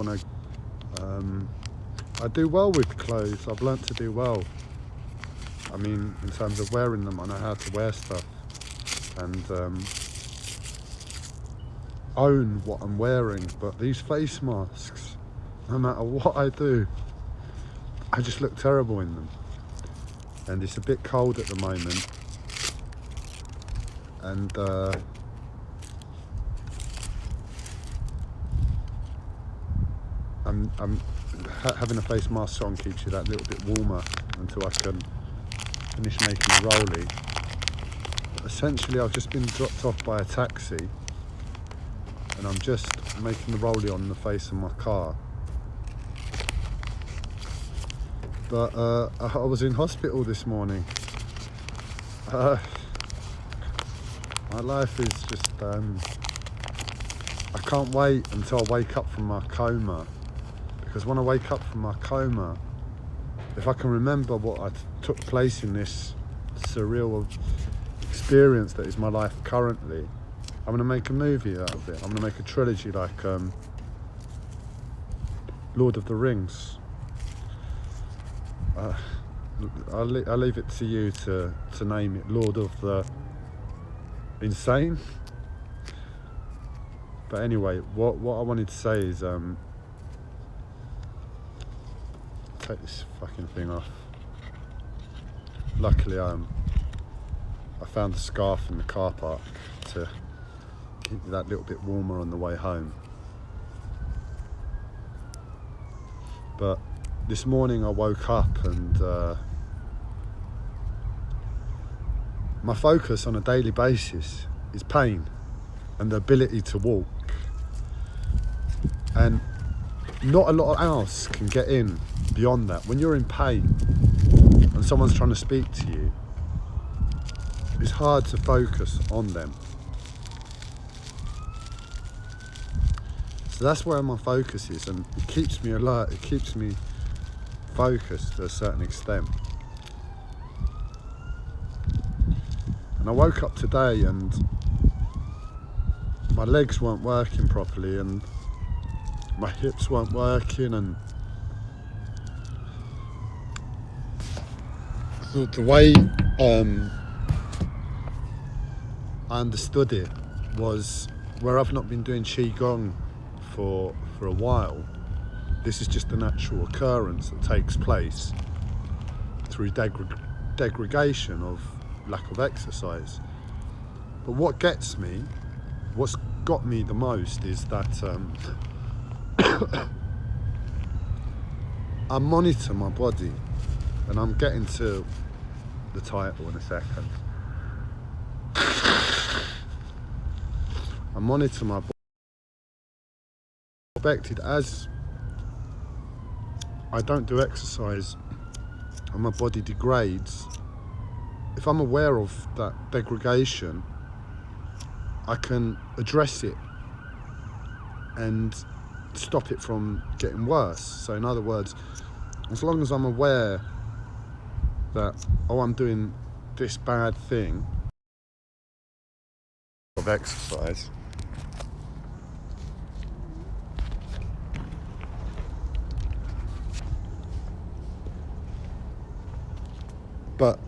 want to. I do well with clothes. I've learnt to do well. I mean, in terms of wearing them, I know how to wear stuff and own what I'm wearing. But these face masks, no matter what I do, I just look terrible in them. And it's a bit cold at the moment, and having a face mask on keeps you that little bit warmer until I can finish making a rollie. Essentially, I've just been dropped off by a taxi, and I'm just making the rollie on the face of my car. But I was in hospital this morning. My life is just, I can't wait until I wake up from my coma, because when I wake up from my coma, if I can remember what took place in this surreal experience that is my life currently, I'm going to make a movie out of it. I'm going to make a trilogy like Lord of the Rings. I'll leave it to you to name it Lord of the Insane. But anyway, what I wanted to say is, take this fucking thing off. Luckily, I found a scarf in the car park to keep me that little bit warmer on the way home. But this morning I woke up and my focus on a daily basis is pain and the ability to walk. And not a lot else can get in beyond that. When you're in pain and someone's trying to speak to you, it's hard to focus on them. So that's where my focus is, and it keeps me alert, it keeps me focused to a certain extent. And I woke up today and my legs weren't working properly and my hips weren't working, and the way I understood it was, where I've not been doing Qigong for a while, this is just a natural occurrence that takes place through degradation of lack of exercise. But what gets me, what's got me the most is that I monitor my body, and I'm getting to the title in a second. I monitor my body affected as I don't do exercise and my body degrades. If I'm aware of that degradation, I can address it and stop it from getting worse. So in other words, as long as I'm aware that, oh, I'm doing this bad thing of exercise, but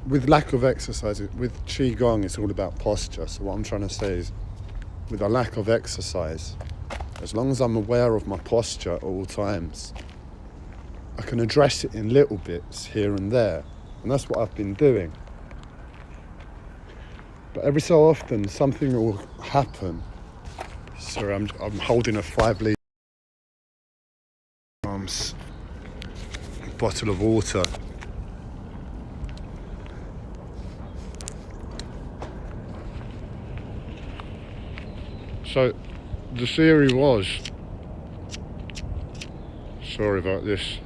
with lack of exercise, with Qigong, it's all about posture. So what I'm trying to say is, with a lack of exercise, as long as I'm aware of my posture at all times, I can address it in little bits here and there. And that's what I've been doing. But every so often, something will happen. Sorry, I'm holding a 5 litre bottle of water. So the theory was, sorry about this,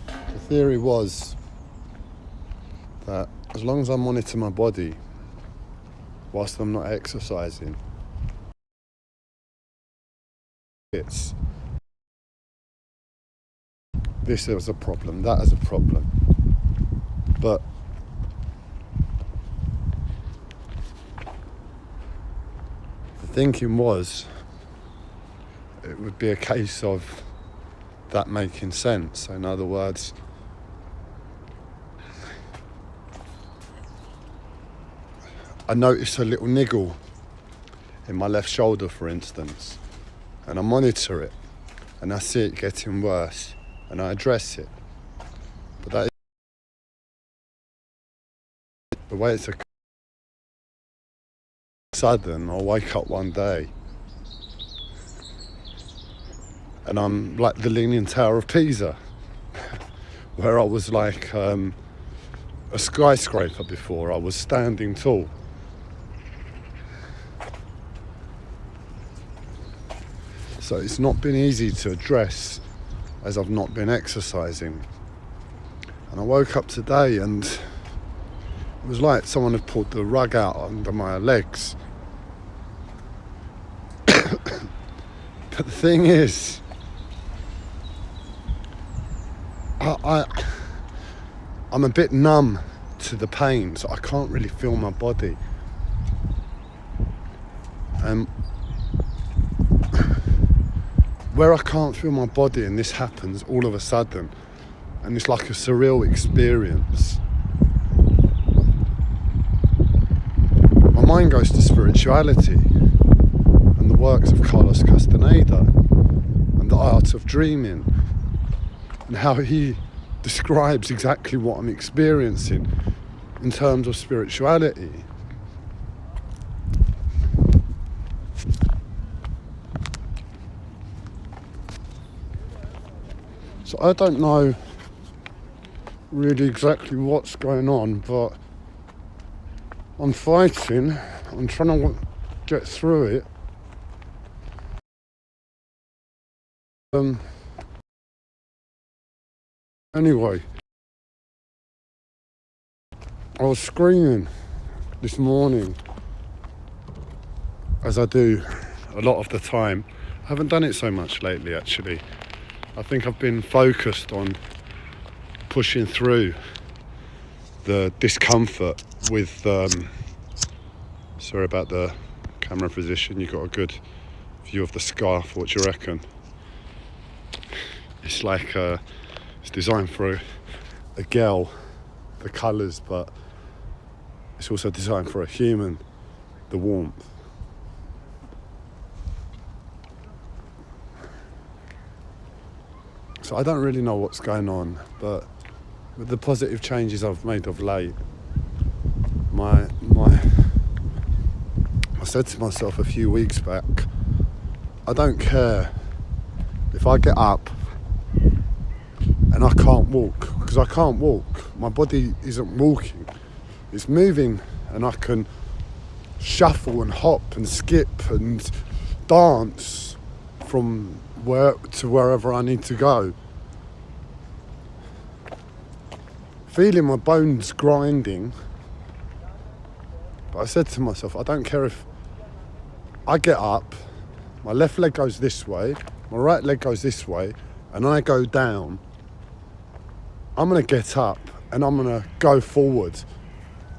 the theory was that as long as I monitor my body whilst I'm not exercising, it's this is a problem, that is a problem. But the thinking was, it would be a case of that making sense. So in other words, I notice a little niggle in my left shoulder, for instance, and I monitor it, and I see it getting worse, and I address it. But that is the way it's sudden. I'll wake up one day and I'm like the Leaning Tower of Pisa, where I was like a skyscraper before. I was standing tall. So it's not been easy to address, as I've not been exercising. And I woke up today and it was like someone had pulled the rug out under my legs. But the thing is, I'm a bit numb to the pain, so I can't really feel my body. And where I can't feel my body and this happens all of a sudden, and it's like a surreal experience, my mind goes to spirituality and the works of Carlos Castaneda and the art of dreaming, and how he describes exactly what I'm experiencing in terms of spirituality. So I don't know really exactly what's going on, but I'm fighting. I'm trying to get through it. Anyway, I was screaming this morning, as I do a lot of the time. I haven't done it so much lately, actually. I think I've been focused on pushing through the discomfort with, sorry about the camera position, you got a good view of the scarf. What do you reckon? It's like, it's designed for a girl, the colours, but it's also designed for a human, the warmth. So I don't really know what's going on, but with the positive changes I've made of late, I said to myself a few weeks back, I don't care if I get up and I can't walk, because I can't walk. My body isn't walking, it's moving, and I can shuffle and hop and skip and dance from where to wherever I need to go. Feeling my bones grinding, but I said to myself, I don't care if I get up, my left leg goes this way, my right leg goes this way, and I go down. I'm gonna get up and I'm gonna go forward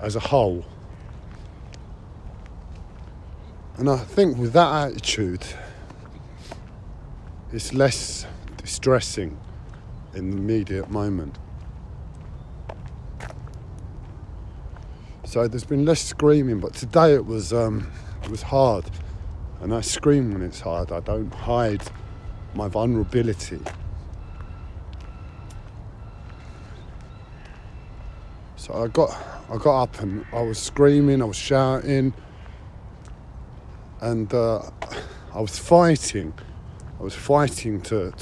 as a whole. And I think with that attitude, it's less distressing in the immediate moment. So there's been less screaming, but today it was hard. And I scream when it's hard. I don't hide my vulnerability. So I got up and I was screaming, I was shouting, and I was fighting. I was fighting to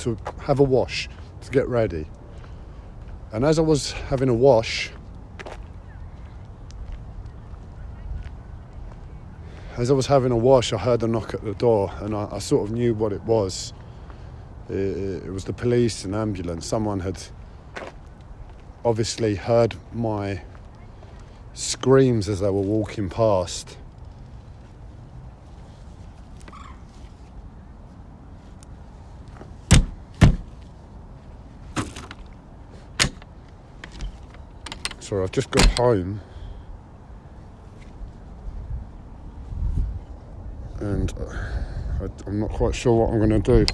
have a wash, to get ready. And as I was having a wash, I heard a knock at the door, and I sort of knew what it was. It was the police and ambulance. Someone had obviously heard my screams as they were walking past. Sorry, I've just got home and I'm not quite sure what I'm going to do.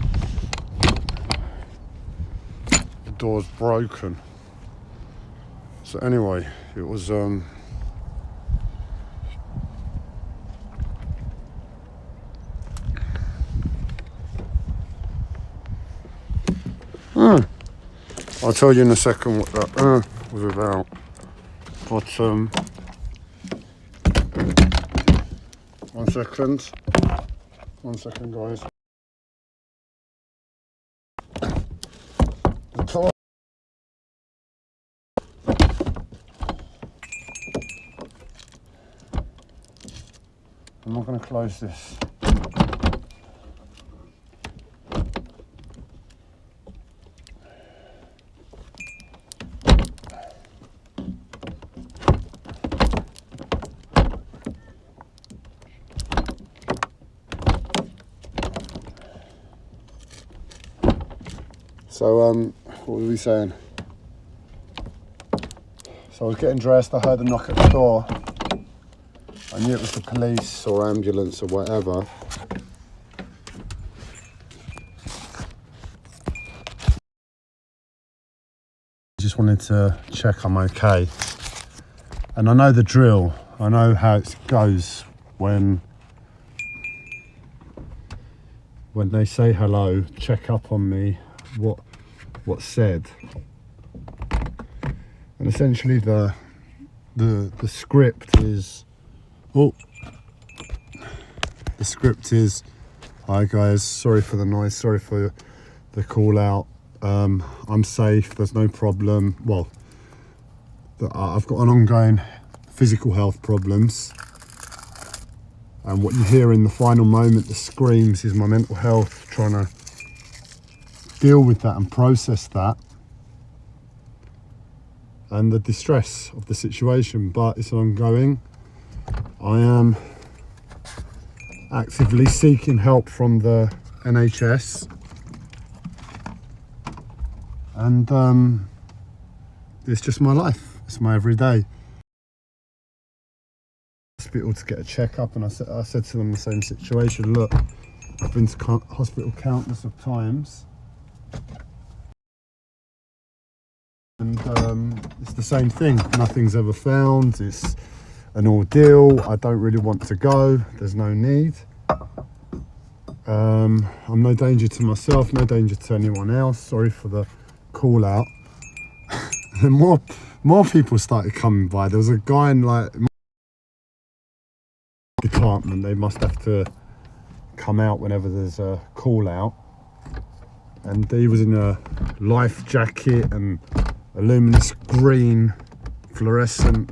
The door's broken. So anyway, it was I'll tell you in a second what that was about. But 1 second. 1 second, guys. The top. I'm not going to close this. So, what were we saying? So I was getting dressed, I heard a knock at the door. I knew it was the police or ambulance or whatever. Just wanted to check I'm okay. And I know the drill. I know how it goes when they say hello, check up on me, what's said. And essentially the script is, the script is, hi guys, sorry for the noise, sorry for the call out. I'm safe, there's no problem. Well, I've got an ongoing physical health problems. And what you hear in the final moment, the screams, is my mental health trying to deal with that and process that. And the distress of the situation, but it's ongoing. I am actively seeking help from the NHS. And it's just my life, it's my everyday. Hospital to get a checkup, and I said to them the same situation. Look, I've been to hospital countless of times, and it's the same thing. Nothing's ever found. It's an ordeal. I don't really want to go. There's no need. I'm no danger to myself, no danger to anyone else. Sorry for the call out. And more people started coming by. There was a guy in like department. They must have to come out whenever there's a call out, and he was in a life jacket and a luminous green fluorescent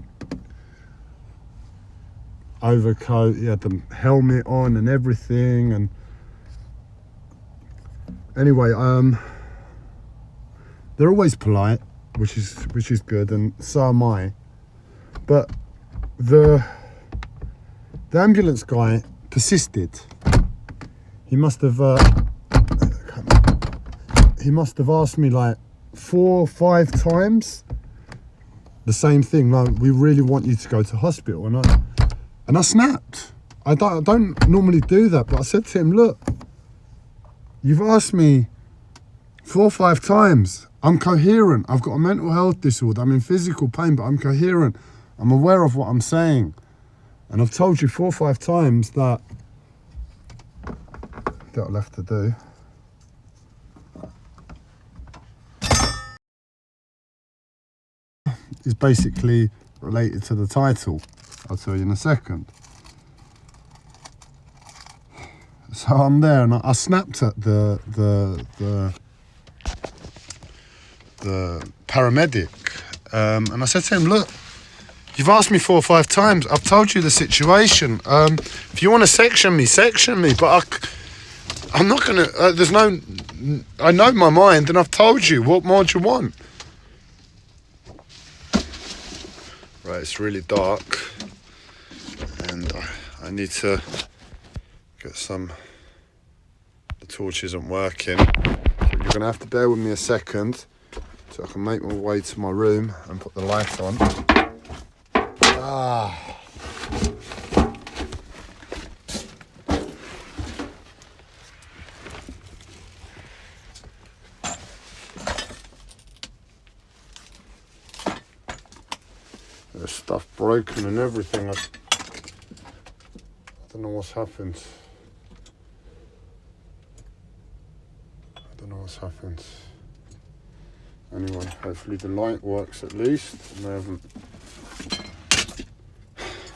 overcoat. He had the helmet on and everything. And anyway, they're always polite, which is good, and so am I. But the ambulance guy persisted. He must have asked me like 4 or 5 times the same thing. Like, we really want you to go to hospital, and I snapped. I don't normally do that, but I said to him, look, you've asked me 4 or 5 times. I'm coherent. I've got a mental health disorder. I'm in physical pain, but I'm coherent. I'm aware of what I'm saying. And I've told you 4 or 5 times that I'll have to do. Is basically related to the title. I'll tell you in a second. So I'm there, and I snapped at the paramedic, and I said to him, look, you've asked me 4 or 5 times. I've told you the situation. If you want to section me, but I'm not going to, there's no, I know my mind, and I've told you. What more do you want? Right, it's really dark, and I need to get some, the torch isn't working. So you're going to have to bear with me a second so I can make my way to my room and put the light on. Ah. There's stuff broken and everything. I don't know what's happened. I don't know what's happened. Anyway, hopefully the light works at least. And I haven't.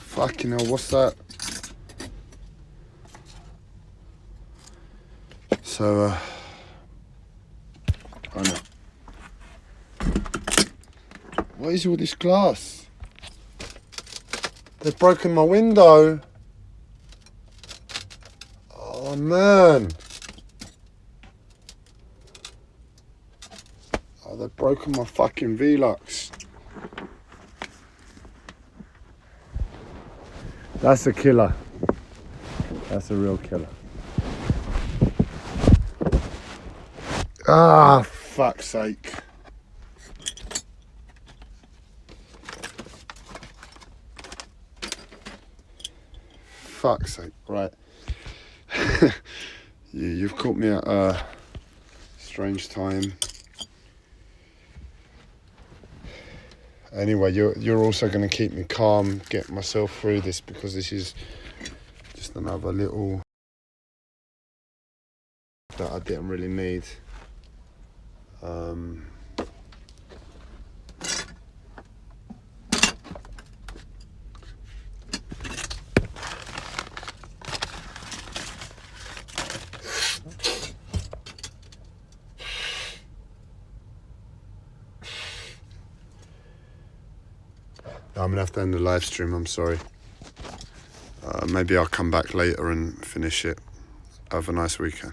Fucking hell, what's that? So, I know. What is all this glass? They've broken my window. Oh man. Oh, they've broken my fucking Velux. That's a killer. That's a real killer. Ah, fuck's sake. Fuck's sake, right. You've caught me at a strange time. Anyway, you're also going to keep me calm, get myself through this, because this is just another little that I didn't really need. I'm gonna have to end the live stream, I'm sorry. Maybe I'll come back later and finish it. Have a nice weekend.